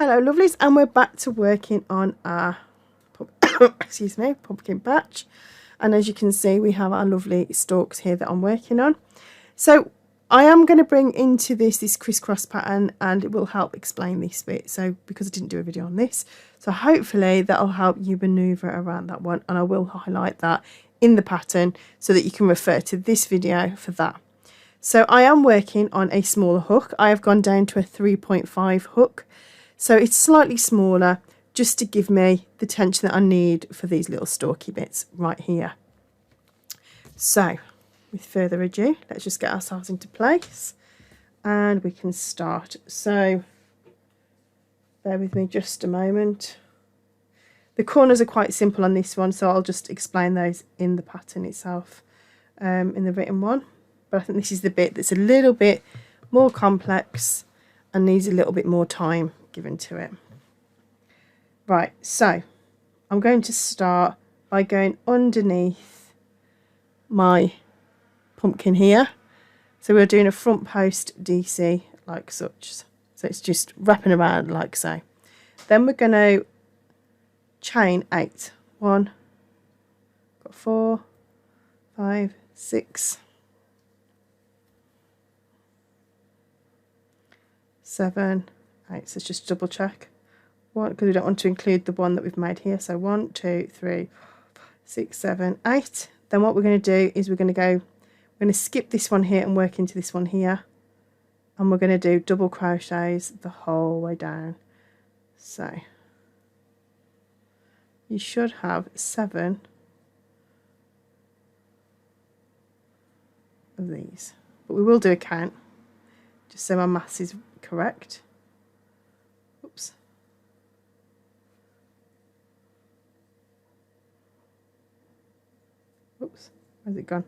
Hello lovelies, and we're back to working on our excuse me, pumpkin patch. And as you can see, we have our lovely stalks here that I'm working on. So I am going to bring into this crisscross pattern, and it will help explain this bit, so because I didn't do a video on this, so hopefully that'll help you maneuver around that one, and I will highlight that in the pattern so that you can refer to this video for that. So I am working on a smaller hook. I have gone down to a 3.5 hook, so it's slightly smaller, just to give me the tension that I need for these little stalky bits right here. So with further ado, let's just get ourselves into place and we can start. So bear with me just a moment. The corners are quite simple on this one, so I'll just explain those in the pattern itself, in the written one. But I think this is the bit that's a little bit more complex and needs a little bit more time given to it. Right, so I'm going to start by going underneath my pumpkin here. So we're doing a front post DC like such. So it's just wrapping around like so. Then we're going to chain 8. 1, got 4, 5, 6, 7, 8. So let's just double check. One, because we don't want to include the one that we've made here. So 1, 2, 3, 4, 6, 7, 8. Then what we're going to do is we're going to skip this one here and work into this one here, and we're going to do double crochets the whole way down. So you should have 7 of these, but we will do a count just so my maths is correct. Oops. Oops, where's it gone?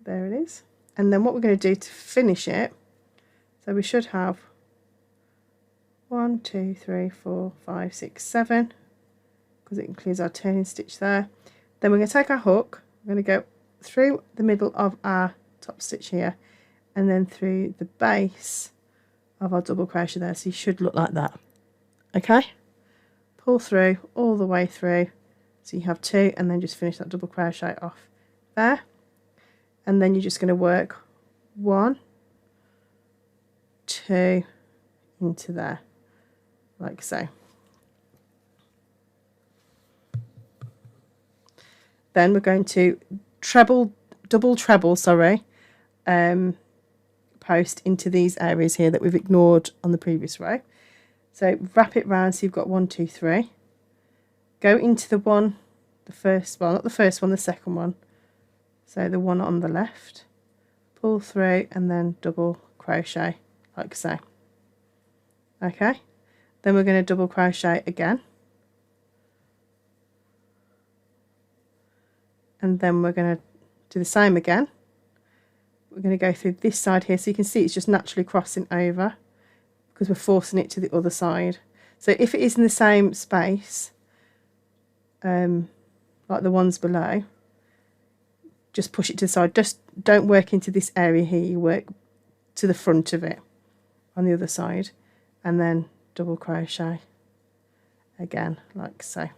There it is. And then what we're going to do to finish it, so we should have 1, 2, 3, 4, 5, 6, 7, because it includes our turning stitch there. Then we're going to take our hook, we're going to go through the middle of our top stitch here, and then through the base of our double crochet there. So you should look like that. Okay, pull through all the way through, so you have 2, and then just finish that double crochet off there. And then you're just going to work 1, 2 into there, like so. Then we're going to double treble, post into these areas here that we've ignored on the previous row. So wrap it round so you've got 1, 2, 3. Go into the first one, not the first one, the second one. So the one on the left, pull through and then double crochet like so. Okay, then we're going to double crochet again, and then we're going to do the same again. We're going to go through this side here, so you can see it's just naturally crossing over because we're forcing it to the other side. So if it is in the same space like the ones below, just push it to the side. Just don't work into this area here, you work to the front of it on the other side, and then double crochet again like so.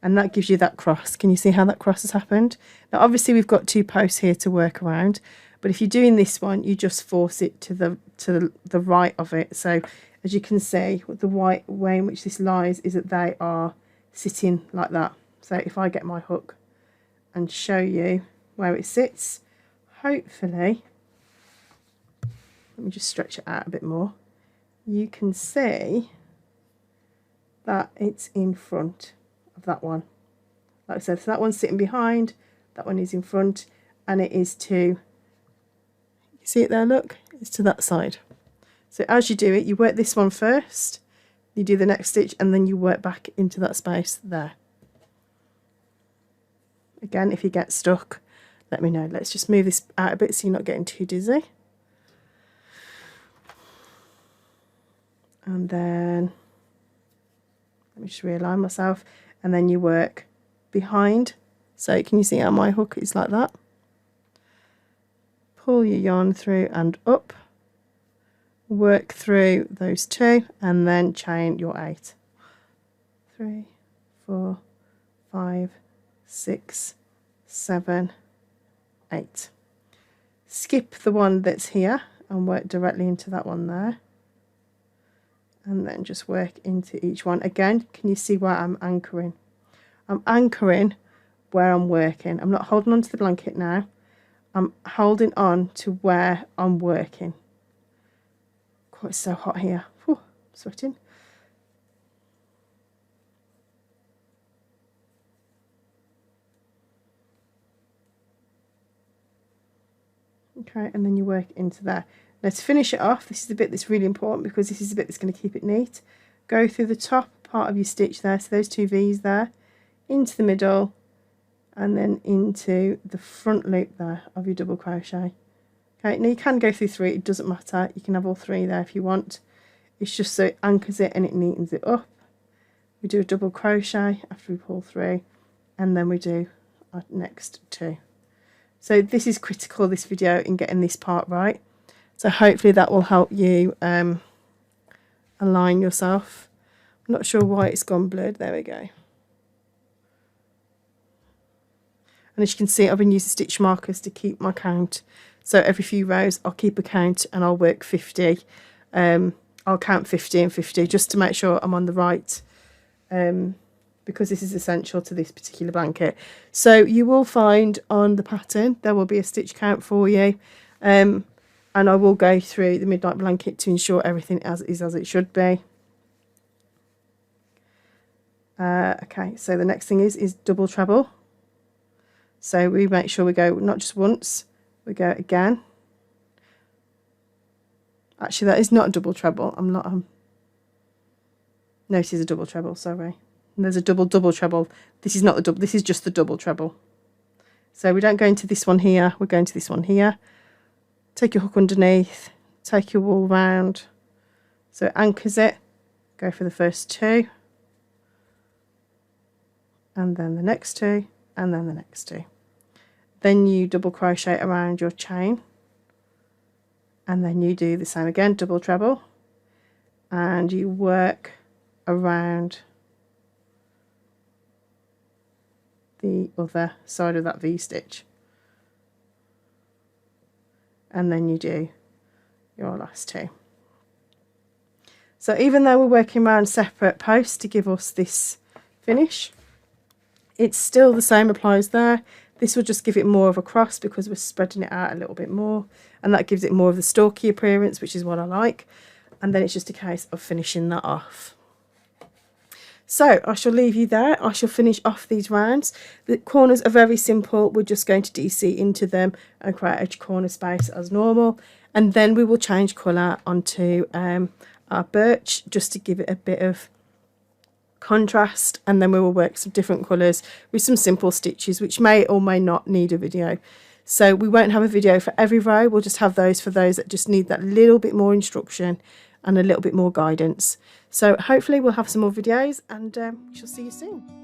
And that gives you that cross. Can you see how that cross has happened? Now obviously we've got 2 posts here to work around, but if you're doing this one, you just force it to the right of it. So as you can see, the way in which this lies is that they are sitting like that. So if I get my hook and show you where it sits, hopefully, let me just stretch it out a bit more, you can see that it's in front of that one. Like I said, so that one's sitting behind, that one is in front, and it is to, you see it there, look, it's to that side. So as you do it, you work this one first, you do the next stitch, and then you work back into that space there. Again, if you get stuck, let me know. Let's just move this out a bit so you're not getting too dizzy. And then, let me just realign myself. And then you work behind. So can you see how my hook is like that? Pull your yarn through and up. work through those 2 and then chain your 8. 3, 4, 5, 6, 7, 8. Skip the one that's here and work directly into that one there, and then just work into each one. Again, can you see where I'm anchoring? I'm anchoring where I'm working. I'm not holding on to the blanket now. I'm holding on to where I'm working. God, it's so hot here. Whew, I'm sweating. Okay, and then you work into there. Now to finish it off, this is the bit that's really important because this is the bit that's going to keep it neat. Go through the top part of your stitch there, so those 2 V's there, into the middle, and then into the front loop there of your double crochet. Okay, now you can go through 3, it doesn't matter, you can have all 3 there if you want. It's just so it anchors it and it neatens it up. We do a double crochet after we pull through, and then we do our next 2. So this is critical, this video, in getting this part right. So hopefully that will help you align yourself. I'm not sure why it's gone blurred. There we go. And as you can see, I've been using stitch markers to keep my count. So every few rows I'll keep a count and I'll work 50. I'll count 50 and 50 just to make sure I'm on the right, because this is essential to this particular blanket. So you will find on the pattern there will be a stitch count for you, and I will go through the midnight blanket to ensure everything is as it should be. Okay, so the next thing is double treble. So we make sure we go not just once, we go again. Actually, that is not a double treble. No, it is a double treble, sorry. And there's a double treble. This is not the double, this is just the double treble. So we don't go into this one here, we're going to this one here. Take your hook underneath, take your wool round, so it anchors it. Go for the first 2, and then the next 2, and then the next 2. Then you double crochet around your chain, and then you do the same again, double treble, and you work around the other side of that V-stitch, and then you do your last 2. So even though we're working around separate posts to give us this finish, it's still the same applies there. This will just give it more of a cross because we're spreading it out a little bit more, and that gives it more of the stalky appearance, which is what I like. And then it's just a case of finishing that off. So I shall leave you there. I shall finish off these rounds. The corners are very simple. We're just going to DC into them and create a corner space as normal, and then we will change colour onto our birch just to give it a bit of contrast, and then we will work some different colours with some simple stitches which may or may not need a video. So we won't have a video for every row, we'll just have those for those that just need that little bit more instruction and a little bit more guidance. So hopefully we'll have some more videos, and we shall see you soon.